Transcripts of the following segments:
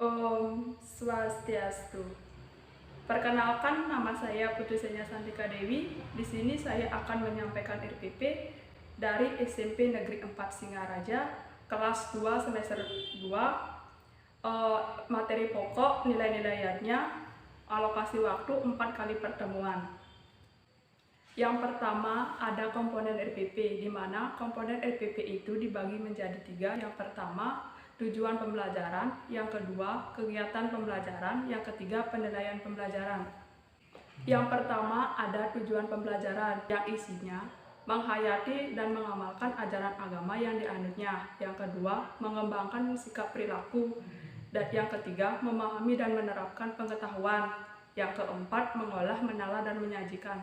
Om Swastiastu. Perkenalkan, nama saya Putri Senya Santika Dewi. Di sini saya akan menyampaikan RPP dari SMP Negeri 4 Singaraja, kelas 2 semester 2. Materi pokok, nilai-nilainya, alokasi waktu 4 kali pertemuan. Yang pertama ada komponen RPP, di mana komponen RPP itu dibagi menjadi 3. Yang pertama, tujuan pembelajaran. Yang kedua, kegiatan pembelajaran. Yang ketiga, penilaian pembelajaran. Yang pertama ada tujuan pembelajaran, yang isinya menghayati dan mengamalkan ajaran agama yang dianutnya. Yang kedua, mengembangkan sikap perilaku. Dan yang ketiga, memahami dan menerapkan pengetahuan. Yang keempat, mengolah, menalar, dan menyajikan.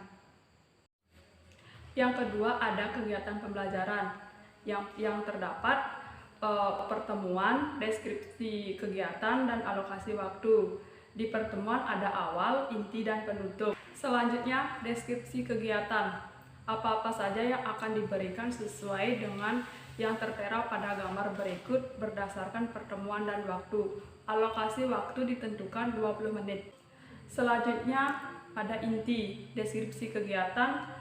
Yang kedua ada kegiatan pembelajaran yang terdapat pertemuan, deskripsi kegiatan, dan alokasi waktu. Di pertemuan ada awal, inti, dan penutup. Selanjutnya deskripsi kegiatan. Apa-apa saja yang akan diberikan sesuai dengan yang tertera pada gambar berikut berdasarkan pertemuan dan waktu. Alokasi waktu ditentukan 20 menit. Selanjutnya ada inti, deskripsi kegiatan,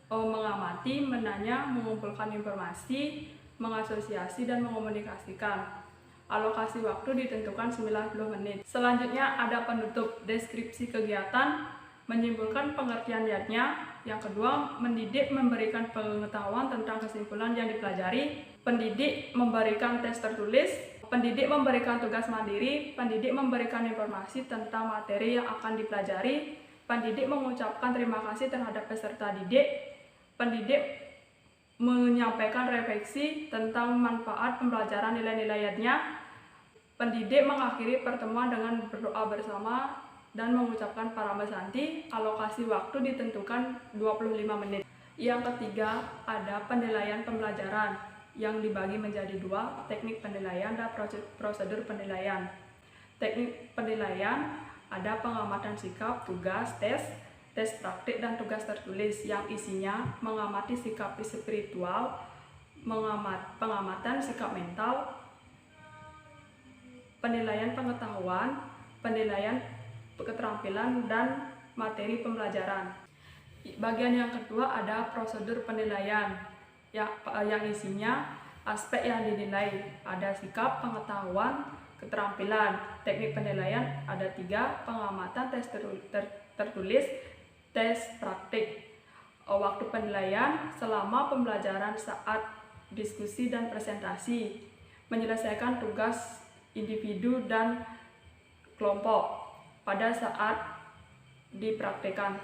mengamati, menanya, mengumpulkan informasi, mengasosiasi, dan mengomunikasikan. Alokasi waktu ditentukan 90 menit. Selanjutnya ada penutup, deskripsi kegiatan, menyimpulkan pengertian niatnya. Yang kedua, mendidik, memberikan pengetahuan tentang kesimpulan yang dipelajari. Pendidik memberikan tes tertulis. Pendidik memberikan tugas mandiri. Pendidik memberikan informasi tentang materi yang akan dipelajari. Pendidik mengucapkan terima kasih terhadap peserta didik. Pendidik menyampaikan refleksi tentang manfaat pembelajaran nilai-nilainya. Pendidik mengakhiri pertemuan dengan berdoa bersama dan mengucapkan Paramasanti. Alokasi waktu ditentukan 25 menit. Yang ketiga ada penilaian pembelajaran yang dibagi menjadi 2, teknik penilaian dan prosedur penilaian. Teknik penilaian ada pengamatan sikap, tugas, tes praktik, dan tugas tertulis yang isinya mengamati sikap spiritual, pengamatan sikap mental, penilaian pengetahuan, penilaian keterampilan, dan materi pembelajaran. Bagian yang kedua ada prosedur penilaian yang isinya aspek yang dinilai, ada sikap, pengetahuan, keterampilan. Teknik penilaian ada 3, pengamatan, tes tertulis, tes praktik. Waktu penilaian selama pembelajaran, saat diskusi dan presentasi, menyelesaikan tugas individu dan kelompok pada saat dipraktikkan.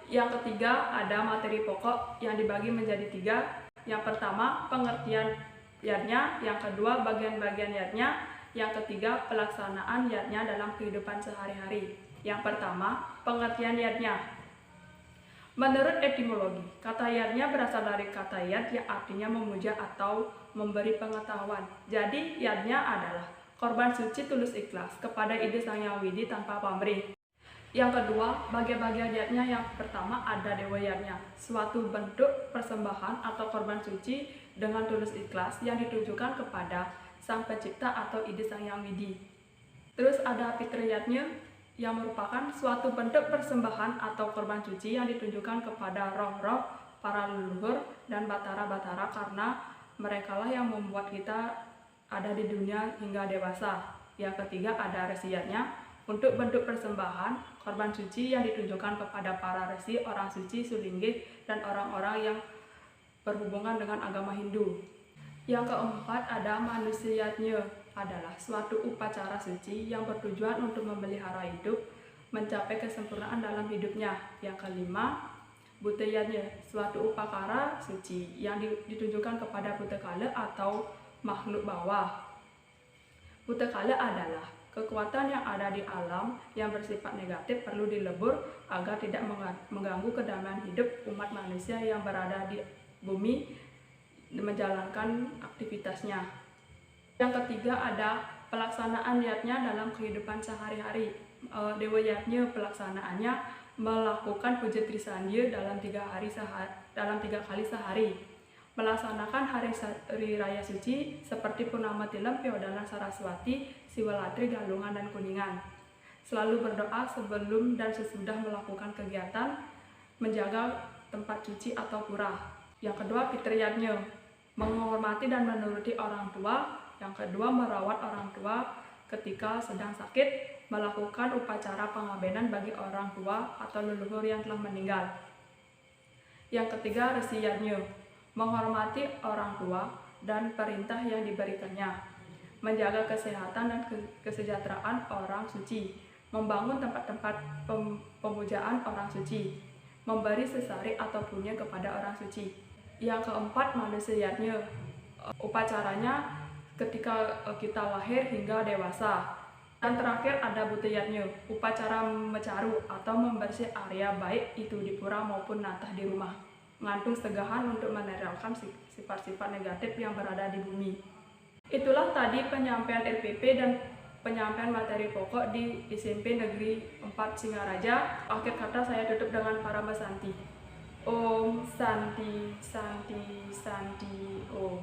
Yang ketiga ada materi pokok yang dibagi menjadi 3. Yang pertama, pengertian yatnya. Yang kedua, bagian-bagian yatnya. Yang ketiga, pelaksanaan yatnya dalam kehidupan sehari-hari. Yang pertama, pengertian yatnya. Menurut etimologi, kata yatnya berasal dari kata yat yang artinya memuja atau memberi pengetahuan. Jadi yatnya adalah korban suci tulus ikhlas kepada ide Sang Hyang Widi tanpa pamrih. Yang kedua, bagian-bagian yatnya. Yang pertama ada dewa yatnya, suatu bentuk persembahan atau korban suci dengan tulus ikhlas yang ditujukan kepada Sang Pencipta atau ide Sang Hyang Widi. Terus ada fitriyatnya, yang merupakan suatu bentuk persembahan atau korban suci yang ditujukan kepada roh-roh, para leluhur, dan batara-batara, karena merekalah yang membuat kita ada di dunia hingga dewasa. Yang ketiga ada resiyatnya, untuk bentuk persembahan korban suci yang ditujukan kepada para resi, orang suci, sulinggih, dan orang-orang yang berhubungan dengan agama Hindu. Yang keempat ada manusiyatnya, adalah suatu upacara suci yang bertujuan untuk memelihara hidup, mencapai kesempurnaan dalam hidupnya. Yang kelima, buteyatnya, suatu upacara suci yang ditujukan kepada putekala atau makhluk bawah. Putekala adalah kekuatan yang ada di alam yang bersifat negatif, perlu dilebur agar tidak mengganggu kedamaian hidup umat manusia yang berada di bumi menjalankan aktivitasnya. Yang ketiga ada pelaksanaan yatnya dalam kehidupan sehari-hari. Dewa yatnya pelaksanaannya melakukan puja trisandya dalam 3 kali sehari. melaksanakan hari raya suci seperti Purnama Tilem, Peodalan Saraswati, Siwalatri, Galungan, dan Kuningan. Selalu berdoa sebelum dan sesudah melakukan kegiatan, menjaga tempat suci atau pura. Yang kedua, fitriyatnya, menghormati dan menuruti orang tua. Yang kedua, merawat orang tua ketika sedang sakit, melakukan upacara pengabenan bagi orang tua atau leluhur yang telah meninggal. Yang ketiga, resiyatnya, menghormati orang tua dan perintah yang diberikannya, menjaga kesehatan dan kesejahteraan orang suci, membangun tempat-tempat pemujaan orang suci, memberi sesari ataupun kepada orang suci. Yang keempat, manusiatnya, upacaranya ketika kita lahir hingga dewasa. Dan terakhir ada butiyatnya, upacara mecaru atau membersih area baik itu di pura maupun natah di rumah, mengandung segahan untuk meneralkan sifat-sifat negatif yang berada di bumi. Itulah tadi penyampaian RPP dan penyampaian materi pokok di SMP Negeri 4 Singaraja. Akhir kata saya tutup dengan Parama Santi. Om Santi Santi Santi Om.